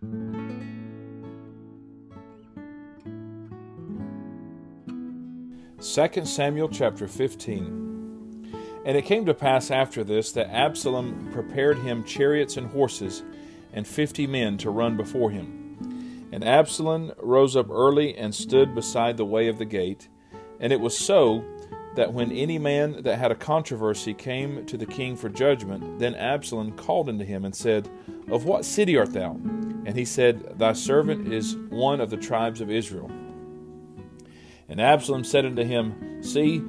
2 Samuel chapter 15. And it came to pass after this that Absalom prepared him chariots and horses, and 50 men to run before him. And Absalom rose up early and stood beside the way of the gate. And it was so that when any man that had a controversy came to the king for judgment, then Absalom called unto him and said, Of what city art thou? And he said, Thy servant is one of the tribes of Israel. And Absalom said unto him, See,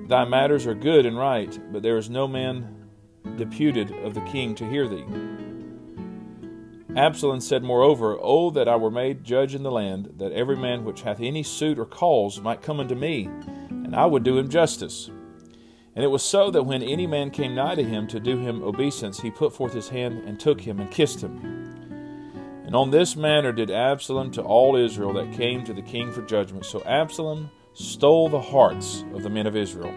thy matters are good and right, but there is no man deputed of the king to hear thee. Absalom said moreover, O that I were made judge in the land, that every man which hath any suit or cause might come unto me, and I would do him justice. And it was so that when any man came nigh to him to do him obeisance, he put forth his hand and took him and kissed him. And on this manner did Absalom to all Israel that came to the king for judgment. So Absalom stole the hearts of the men of Israel.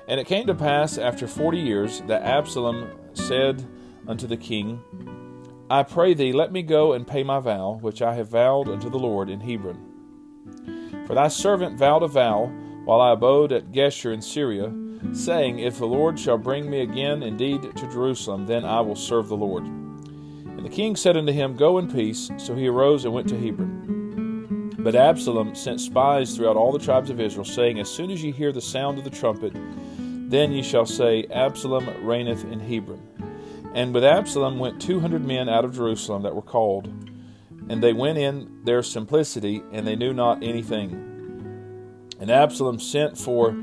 And it came to pass after 40 years that Absalom said unto the king, I pray thee, let me go and pay my vow, which I have vowed unto the Lord in Hebron. For thy servant vowed a vow, while I abode at Geshur in Syria, saying, If the Lord shall bring me again indeed to Jerusalem, then I will serve the Lord. And the king said unto him, Go in peace. So he arose and went to Hebron. But Absalom sent spies throughout all the tribes of Israel, saying, As soon as ye hear the sound of the trumpet, then ye shall say, Absalom reigneth in Hebron. And with Absalom went 200 men out of Jerusalem that were called, and they went in their simplicity, and they knew not anything. And Absalom sent for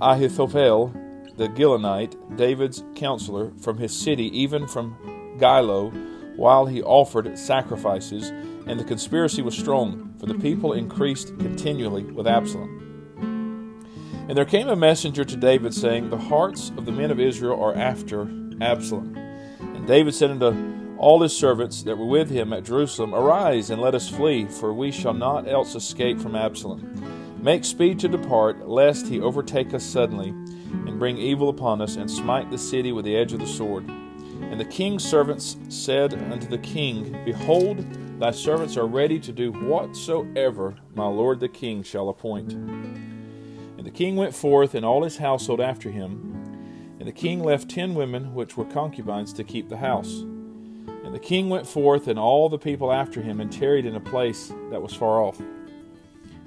Ahithophel the Gilonite, David's counselor, from his city, even from Gilo, while he offered sacrifices, and the conspiracy was strong, for the people increased continually with Absalom. And there came a messenger to David, saying, The hearts of the men of Israel are after Absalom. And David said unto all his servants that were with him at Jerusalem, Arise, and let us flee, for we shall not else escape from Absalom. Make speed to depart, lest he overtake us suddenly, and bring evil upon us, and smite the city with the edge of the sword. And the king's servants said unto the king, Behold, thy servants are ready to do whatsoever my lord the king shall appoint. And the king went forth, and all his household after him. And the king left 10 women which were concubines to keep the house. And the king went forth, and all the people after him, and tarried in a place that was far off.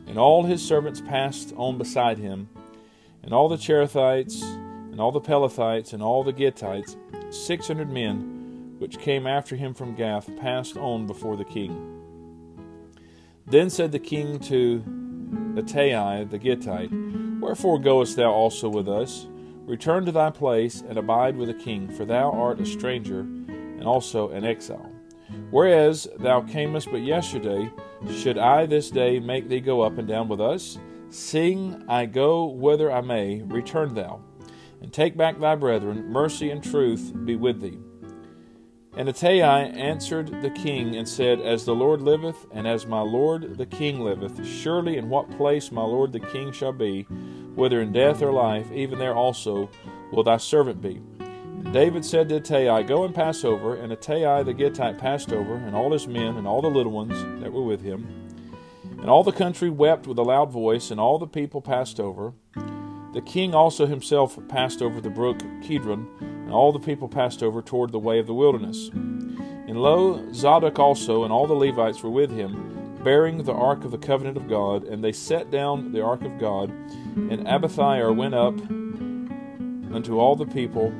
And all his servants passed on beside him, and all the Cherethites, and all the Pelethites, and all the Gittites, 600 men, which came after him from Gath, passed on before the king. Then said the king to Ittai the Gittite, Wherefore goest thou also with us? Return to thy place, and abide with the king, for thou art a stranger, and also an exile. Whereas thou camest but yesterday, should I this day make thee go up and down with us? Seeing I go whither I may, return thou, and take back thy brethren. Mercy and truth be with thee. And Ittai answered the king and said, As the Lord liveth, and as my lord the king liveth, surely in what place my lord the king shall be, whether in death or life, even there also will thy servant be. And David said to Ittai, Go and pass over. And Ittai the Gittite passed over, and all his men, and all the little ones that were with him. And all the country wept with a loud voice, and all the people passed over. The king also himself passed over the brook Kidron, and all the people passed over toward the way of the wilderness. And lo, Zadok also and all the Levites were with him, bearing the ark of the covenant of God, and they set down the ark of God. And Abithaar went up unto all the people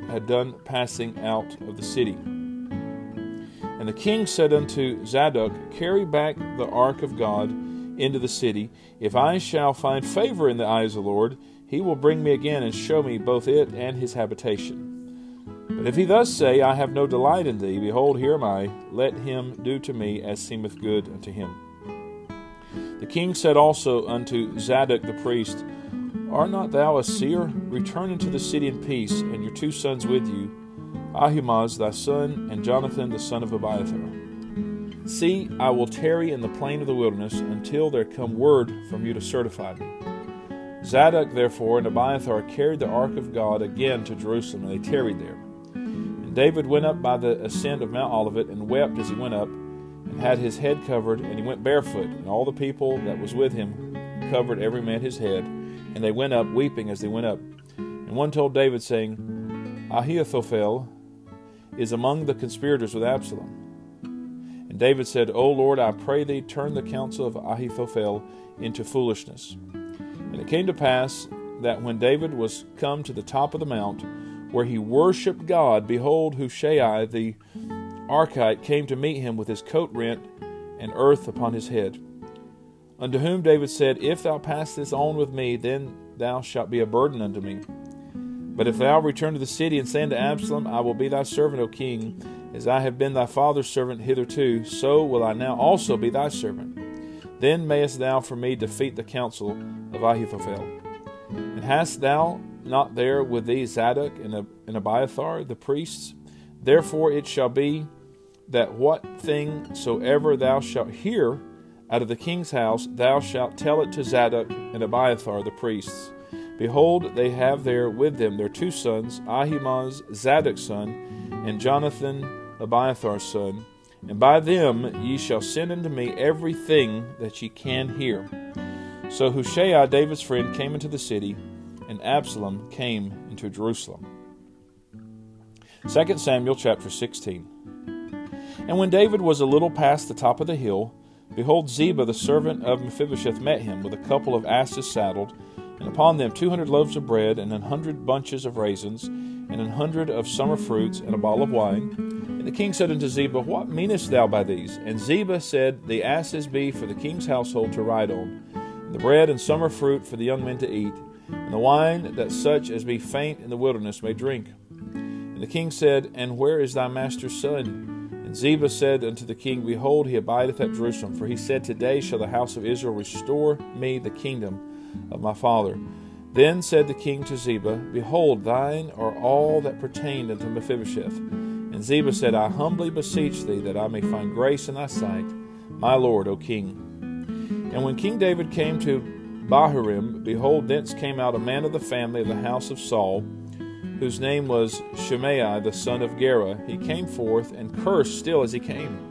had done passing out of the city. And the king said unto Zadok, Carry back the ark of God into the city. If I shall find favor in the eyes of the Lord, he will bring me again and show me both it and his habitation. But if he thus say, I have no delight in thee, behold, here am I, let him do to me as seemeth good unto him. The king said also unto Zadok the priest, Art not thou a seer? Return into the city in peace, and your 2 sons with you, Ahimaaz thy son, and Jonathan the son of Abiathar. See, I will tarry in the plain of the wilderness until there come word from you to certify me. Zadok therefore and Abiathar carried the ark of God again to Jerusalem, and they tarried there. And And David went up by the ascent of Mount Olivet, and wept as he went up, and had his head covered, and he went barefoot. And all the people that was with him covered every man his head, and they went up, weeping as they went up. And one told David, saying, Ahithophel is among the conspirators with Absalom. And David said, O Lord, I pray thee, turn the counsel of Ahithophel into foolishness. And it came to pass that when David was come to the top of the mount, where he worshipped God, behold, Hushai the Archite came to meet him with his coat rent and earth upon his head. Unto whom David said, If thou pass this on with me, then thou shalt be a burden unto me. But if thou return to the city and say unto Absalom, I will be thy servant, O king, as I have been thy father's servant hitherto, so will I now also be thy servant. Then mayest thou for me defeat the counsel of Ahithophel. And hast thou not there with thee Zadok and Abiathar, the priests? Therefore it shall be that what thing soever thou shalt hear out of the king's house, thou shalt tell it to Zadok and Abiathar, the priests. Behold, they have there with them their two sons, Ahimaaz, Zadok's son, and Jonathan, Abiathar's son. And by them ye shall send unto me everything that ye can hear. So Hushai, David's friend, came into the city, and Absalom came into Jerusalem. 2 Samuel chapter 16. And when David was a little past the top of the hill, behold, Ziba the servant of Mephibosheth met him with a couple of asses saddled, and upon them 200 loaves of bread, and 100 bunches of raisins, and 100 of summer fruits, and a bottle of wine. And the king said unto Ziba, What meanest thou by these? And Ziba said, The asses be for the king's household to ride on, and the bread and summer fruit for the young men to eat, and the wine that such as be faint in the wilderness may drink. And the king said, And where is thy master's son? And Ziba said unto the king, Behold, he abideth at Jerusalem, for he said, Today shall the house of Israel restore me the kingdom of my father. Then said the king to Ziba, Behold, thine are all that pertained unto Mephibosheth. And Ziba said, I humbly beseech thee that I may find grace in thy sight, my lord, O king. And when King David came to Bahurim, behold, thence came out a man of the family of the house of Saul, whose name was Shimei the son of Gera. He came forth and cursed still as he came.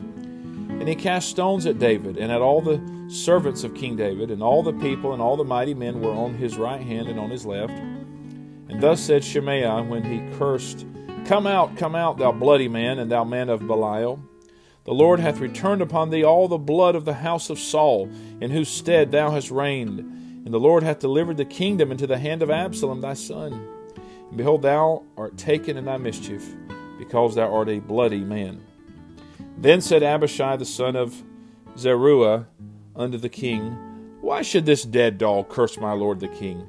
And he cast stones at David, and at all the servants of King David, and all the people and all the mighty men were on his right hand and on his left. And thus said Shimei when he cursed, Come out, thou bloody man, and thou man of Belial. The Lord hath returned upon thee all the blood of the house of Saul, in whose stead thou hast reigned. And the Lord hath delivered the kingdom into the hand of Absalom thy son. And behold, thou art taken in thy mischief, because thou art a bloody man. Then said Abishai the son of Zeruiah unto the king, Why should this dead dog curse my lord the king?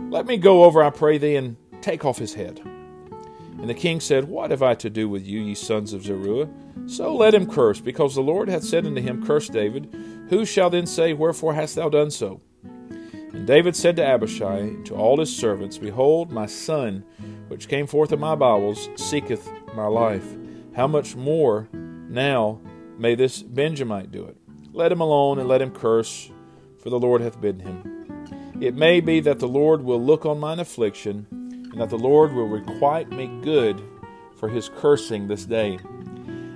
Let me go over, I pray thee, and take off his head. And the king said, What have I to do with you, ye sons of Zeruiah? So let him curse, because the Lord hath said unto him, Curse David. Who shall then say, Wherefore hast thou done so? And David said to Abishai, and to all his servants, Behold, my son, which came forth of my bowels, seeketh my life. How much more now may this Benjamite do it? Let him alone, and let him curse, for the Lord hath bidden him. It may be that the Lord will look on mine affliction, and that the Lord will requite me good for his cursing this day.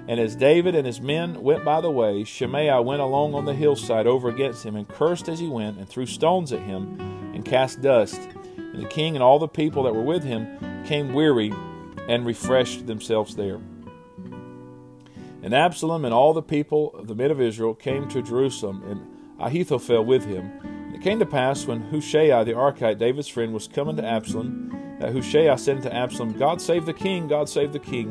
And as David and his men went by the way, Shimei went along on the hillside over against him, and cursed as he went, and threw stones at him, and cast dust. And the king and all the people that were with him came weary, and refreshed themselves there. And Absalom and all the people of the men of Israel came to Jerusalem, and Ahithophel with him. And it came to pass, when Hushai the Archite, David's friend, was coming to Absalom, that Hushai said unto Absalom, God save the king, God save the king.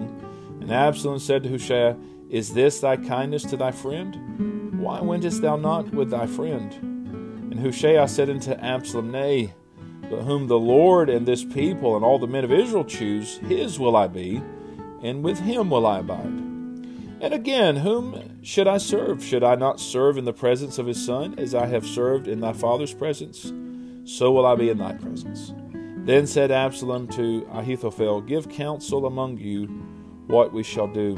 And Absalom said to Hushai, Is this thy kindness to thy friend? Why wentest thou not with thy friend? And Hushai said unto Absalom, Nay, but whom the Lord and this people and all the men of Israel choose, his will I be, and with him will I abide. And again, whom should I serve? Should I not serve in the presence of his son, as I have served in thy father's presence? So will I be in thy presence. Then said Absalom to Ahithophel, Give counsel among you what we shall do.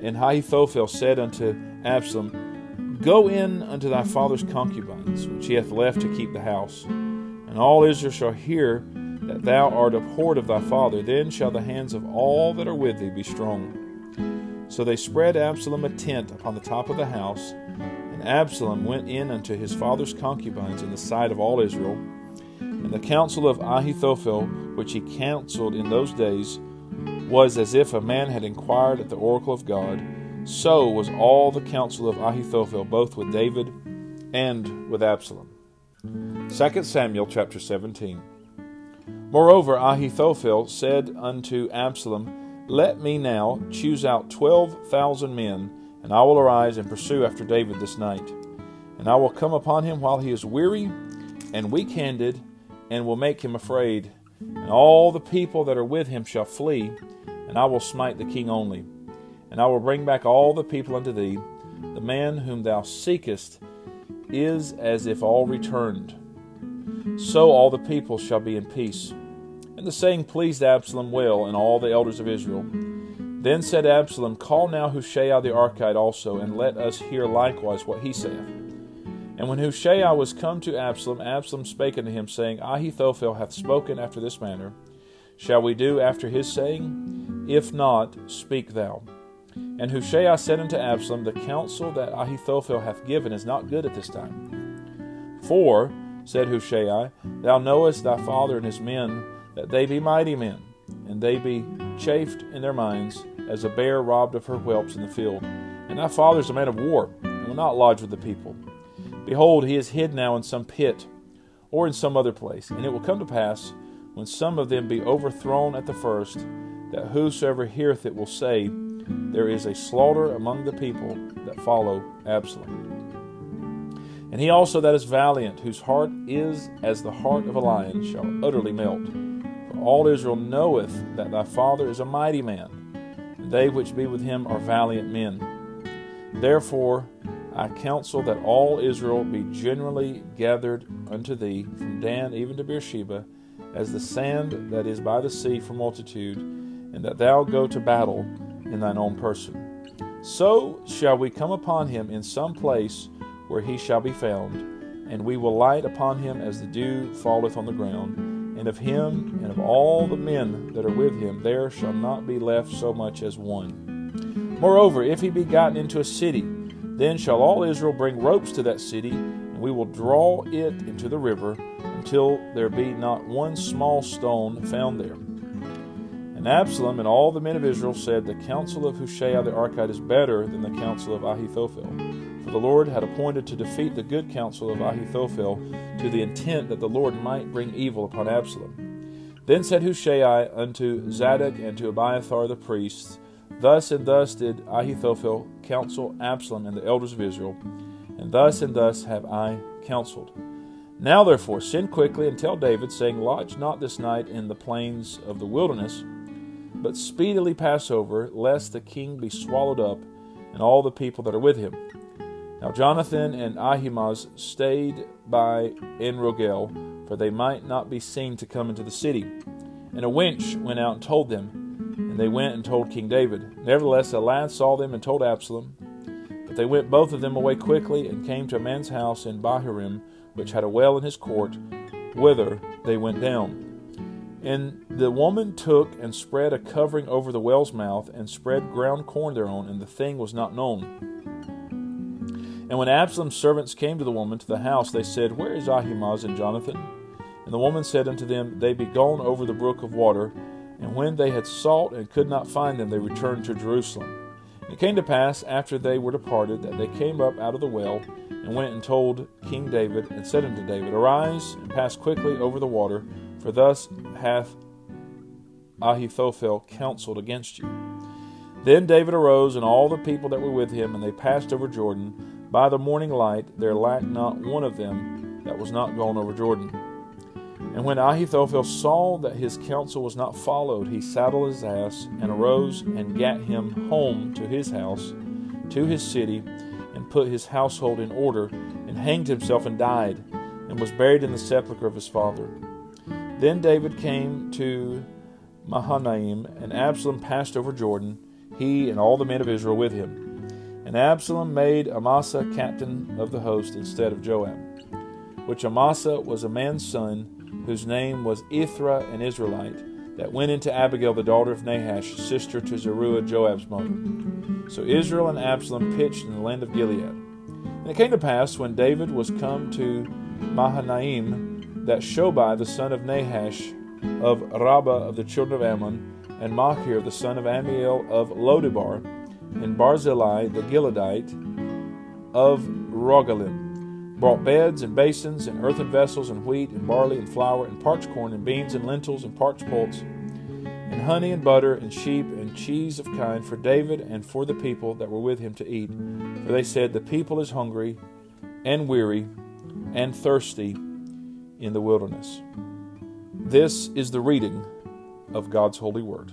And Ahithophel said unto Absalom, Go in unto thy father's concubines, which he hath left to keep the house. And all Israel shall hear that thou art abhorred of thy father, then shall the hands of all that are with thee be strong. So they spread Absalom a tent upon the top of the house, and Absalom went in unto his father's concubines in the sight of all Israel. And the counsel of Ahithophel, which he counseled in those days, was as if a man had inquired at the oracle of God. So was all the counsel of Ahithophel, both with David and with Absalom. 2 Samuel chapter 17. Moreover, Ahithophel said unto Absalom, Let me now choose out 12,000 men, and I will arise and pursue after David this night. And I will come upon him while he is weary and weak-handed, and will make him afraid. And all the people that are with him shall flee, and I will smite the king only. And I will bring back all the people unto thee. The man whom thou seekest is as if all returned. So all the people shall be in peace. And the saying pleased Absalom well, and all the elders of Israel. Then said Absalom, Call now Hushai the Archite also, and let us hear likewise what he saith. And when Hushai was come to Absalom, Absalom spake unto him, saying, Ahithophel hath spoken after this manner. Shall we do after his saying? If not, speak thou. And Hushai said unto Absalom, The counsel that Ahithophel hath given is not good at this time. For, said Hushai, Thou knowest thy father and his men, that they be mighty men, and they be chafed in their minds, as a bear robbed of her whelps in the field. And thy father is a man of war, and will not lodge with the people. Behold, he is hid now in some pit, or in some other place. And it will come to pass, when some of them be overthrown at the first, that whosoever heareth it will say, There is a slaughter among the people that follow Absalom. And he also that is valiant, whose heart is as the heart of a lion, shall utterly melt. For all Israel knoweth that thy father is a mighty man, and they which be with him are valiant men. Therefore I counsel that all Israel be generally gathered unto thee, from Dan even to Beersheba, as the sand that is by the sea for multitude, and that thou go to battle in thine own person. So shall we come upon him in some place where he shall be found, and we will light upon him as the dew falleth on the ground, and of him and of all the men that are with him there shall not be left so much as one. Moreover, if he be gotten into a city, then shall all Israel bring ropes to that city, and we will draw it into the river, until there be not one small stone found there. And Absalom and all the men of Israel said, The counsel of Hushai the Archite is better than the counsel of Ahithophel. For the Lord had appointed to defeat the good counsel of Ahithophel, to the intent that the Lord might bring evil upon Absalom. Then said Hushai unto Zadok and to Abiathar the priests, Thus and thus did Ahithophel counsel Absalom and the elders of Israel, and thus have I counseled. Now therefore send quickly and tell David, saying, Lodge not this night in the plains of the wilderness, but speedily pass over, lest the king be swallowed up, and all the people that are with him. Now Jonathan and Ahimaaz stayed by Enrogel, for they might not be seen to come into the city. And a wench went out and told them, and they went and told King David. Nevertheless, a lad saw them and told Absalom. But they went both of them away quickly, and came to a man's house in Bahurim, which had a well in his court, whither they went down. And the woman took and spread a covering over the well's mouth, and spread ground corn thereon, and the thing was not known. And when Absalom's servants came to the woman to the house, they said, Where is Ahimaaz and Jonathan? And the woman said unto them, They be gone over the brook of water. And when they had sought and could not find them, they returned to Jerusalem. And it came to pass, after they were departed, that they came up out of the well, and went and told King David, and said unto David, Arise, and pass quickly over the water, for thus hath Ahithophel counseled against you. Then David arose, and all the people that were with him, and they passed over Jordan. By the morning light there lacked not one of them that was not gone over Jordan. And when Ahithophel saw that his counsel was not followed, he saddled his ass, and arose, and gat him home to his house, to his city, and put his household in order, and hanged himself and died, and was buried in the sepulchre of his father. Then David came to Mahanaim, and Absalom passed over Jordan, he and all the men of Israel with him. And Absalom made Amasa captain of the host instead of Joab, which Amasa was a man's son, whose name was Ithra, an Israelite, that went into Abigail the daughter of Nahash, sister to Zeruiah, Joab's mother. So Israel and Absalom pitched in the land of Gilead. And it came to pass, when David was come to Mahanaim, that Shobai the son of Nahash of Rabbah of the children of Ammon, and Machir the son of Amiel of Lodebar, and Barzillai the Gileadite of Rogelim, brought beds and basins and earthen vessels and wheat and barley and flour and parched corn and beans and lentils and parched pulse and honey and butter and sheep and cheese of kine for David and for the people that were with him to eat. For they said, the people is hungry and weary and thirsty in the wilderness. This is the reading of God's holy word.